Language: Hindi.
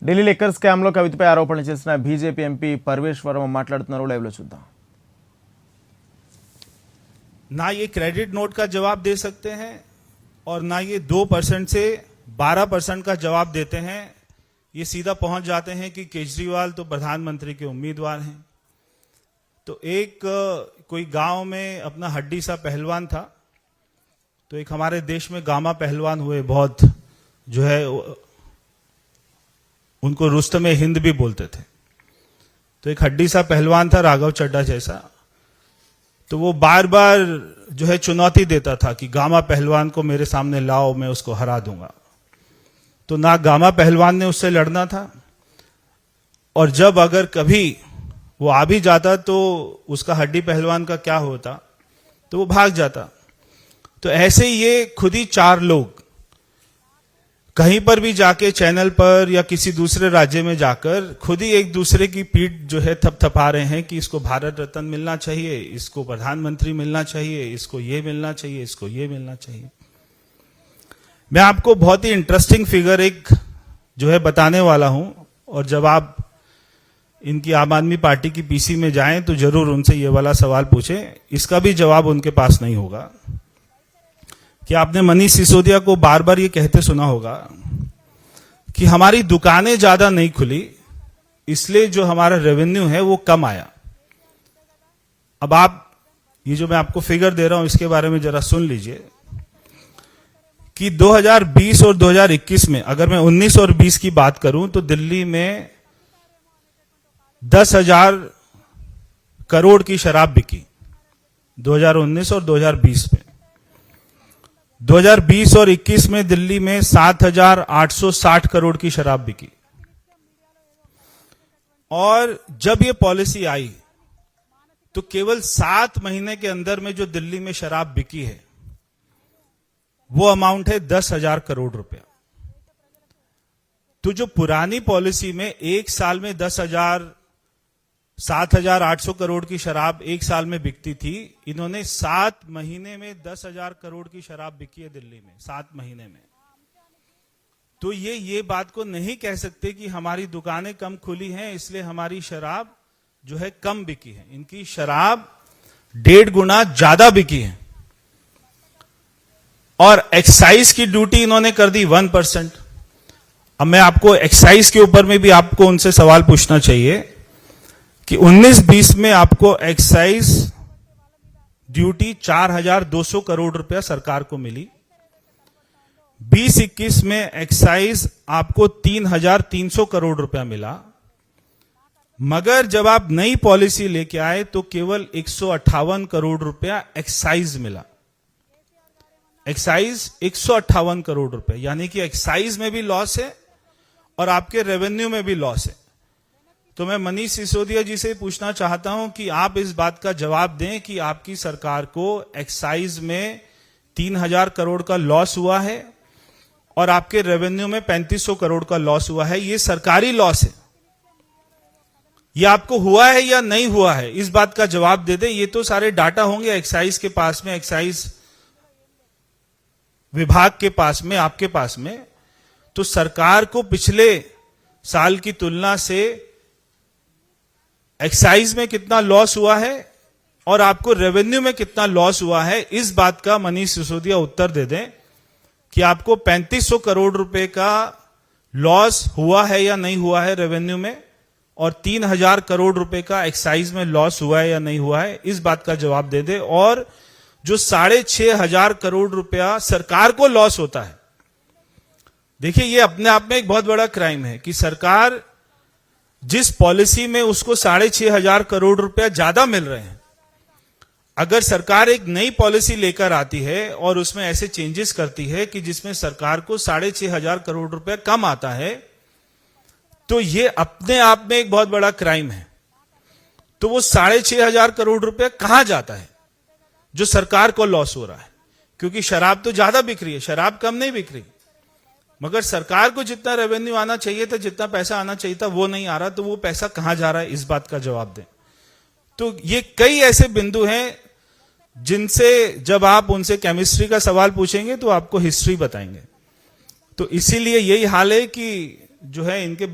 ఢిల్లీ లిక్కర్ స్కామ్లో కవితపై ఆరోపణలు చేసిన బీజేపీ ఎంపీ పర్వేష్ వర్మ మాట్లాడుతున్నారు. లైవ్లో చూద్దాం. ना ये क्रेडिट नोट का जवाब दे सकते हैं और ना ये 2% से 12% का जवाब देते हैं. ये सीधा पहुंच जाते हैं कि केजरीवाल तो प्रधानमंत्री के उम्मीदवार हैं. तो एक कोई गांव में अपना हड्डी सा पहलवान था. तो एक हमारे देश में गामा पहलवान हुए, बहुत जो है उनको रुस्तम हिंद भी बोलते थे. तो एक हड्डी सा पहलवान था राघव चड्ढा जैसा. तो वो बार बार जो है चुनौती देता था कि गामा पहलवान को मेरे सामने लाओ, मैं उसको हरा दूंगा. तो ना गामा पहलवान ने उससे लड़ना था, और जब अगर कभी वो आ भी जाता तो उसका हड्डी पहलवान का क्या होता, तो वो भाग जाता. तो ऐसे ये खुद ही 4 लोग कहीं पर भी जाके चैनल पर या किसी दूसरे राज्य में जाकर खुद ही एक दूसरे की पीठ जो है थपथपा रहे हैं कि इसको भारत रत्न मिलना चाहिए, इसको प्रधानमंत्री मिलना चाहिए, इसको ये मिलना चाहिए, इसको ये मिलना चाहिए. मैं आपको बहुत ही इंटरेस्टिंग फिगर एक जो है बताने वाला हूं, और जब आप इनकी आम आदमी पार्टी की पीसी में जाएं तो जरूर उनसे ये वाला सवाल पूछें. इसका भी जवाब उनके पास नहीं होगा. कि आपने मनीष सिसोदिया को बार बार ये कहते सुना होगा कि हमारी दुकानें ज्यादा नहीं खुली, इसलिए जो हमारा रेवेन्यू है वो कम आया. अब आप ये जो मैं आपको फिगर दे रहा हूं इसके बारे में जरा सुन लीजिए कि 2020 और 2021 में, अगर मैं 19 और 20 की बात करूं तो दिल्ली में 10,000 करोड़ की शराब बिकी 2019 और 2020 में. 2020 और 21 में दिल्ली में 7,860 करोड़ की शराब बिकी. और जब ये पॉलिसी आई तो केवल 7 महीने के अंदर में जो दिल्ली में शराब बिकी है वो अमाउंट है 10,000 करोड़ रुपया. तो जो पुरानी पॉलिसी में एक साल में 7,800 करोड़ की शराब एक साल में बिकती थी, इन्होंने 7 महीने में 10,000 करोड़ की शराब बिकी है दिल्ली में 7 महीने में. तो ये बात को नहीं कह सकते कि हमारी दुकानें कम खुली हैं इसलिए हमारी शराब जो है कम बिकी है. इनकी शराब 1.5 गुना ज्यादा बिकी है. और एक्साइज की ड्यूटी इन्होंने कर दी 1%. अब मैं आपको एक्साइज के ऊपर में भी आपको उनसे सवाल पूछना चाहिए कि 19-20 में आपको एक्साइज ड्यूटी 4,200 करोड़ रुपया सरकार को मिली. 20-21 में एक्साइज आपको 3,300 करोड़ रुपया मिला. मगर जब आप नई पॉलिसी लेके आए तो केवल 158 करोड़ रुपया एक्साइज मिला. एक्साइज 158 करोड़ रुपया, यानी कि एक्साइज में भी लॉस है और आपके रेवेन्यू में भी लॉस है. तो मैं मनीष सिसोदिया जी से पूछना चाहता हूं कि आप इस बात का जवाब दें कि आपकी सरकार को एक्साइज में 3,000 करोड़ का लॉस हुआ है और आपके रेवेन्यू में 3,500 करोड़ का लॉस हुआ है. ये सरकारी लॉस है. ये आपको हुआ है या नहीं हुआ है, इस बात का जवाब दे दें. ये तो सारे डाटा होंगे एक्साइज के पास में, एक्साइज विभाग के पास में, आपके पास में. तो सरकार को पिछले साल की तुलना से एक्साइज में कितना लॉस हुआ है और आपको रेवेन्यू में कितना लॉस हुआ है, इस बात का मनीष सिसोदिया उत्तर दे दें कि आपको 3,500 करोड़ रुपए का लॉस हुआ है या नहीं हुआ है रेवेन्यू में, और 3,000 करोड़ रुपए का एक्साइज में लॉस हुआ है या नहीं हुआ है, इस बात का जवाब दे दे. और जो 6,500 करोड़ रुपया सरकार को लॉस होता है, देखिए ये अपने आप में एक बहुत बड़ा क्राइम है कि सरकार जिस पॉलिसी में उसको 6,500 करोड़ रुपया ज्यादा मिल रहे हैं, अगर सरकार एक नई पॉलिसी लेकर आती है और उसमें ऐसे चेंजेस करती है कि जिसमें सरकार को 6,500 करोड़ रुपया कम आता है, तो ये अपने आप में एक बहुत बड़ा क्राइम है. तो वो 6,500 करोड़ रुपया कहां जाता है जो सरकार को लॉस हो रहा है? क्योंकि शराब तो ज्यादा बिक रही है, शराब कम नहीं बिक रही, मगर सरकार को जितना रेवेन्यू आना चाहिए था, जितना पैसा आना चाहिए था, वो नहीं आ रहा. तो वो पैसा कहां जा रहा है, इस बात का जवाब दें. तो ये कई ऐसे बिंदु हैं जिनसे जब आप उनसे केमिस्ट्री का सवाल पूछेंगे तो आपको हिस्ट्री बताएंगे. तो इसीलिए यही हाल है कि जो है इनके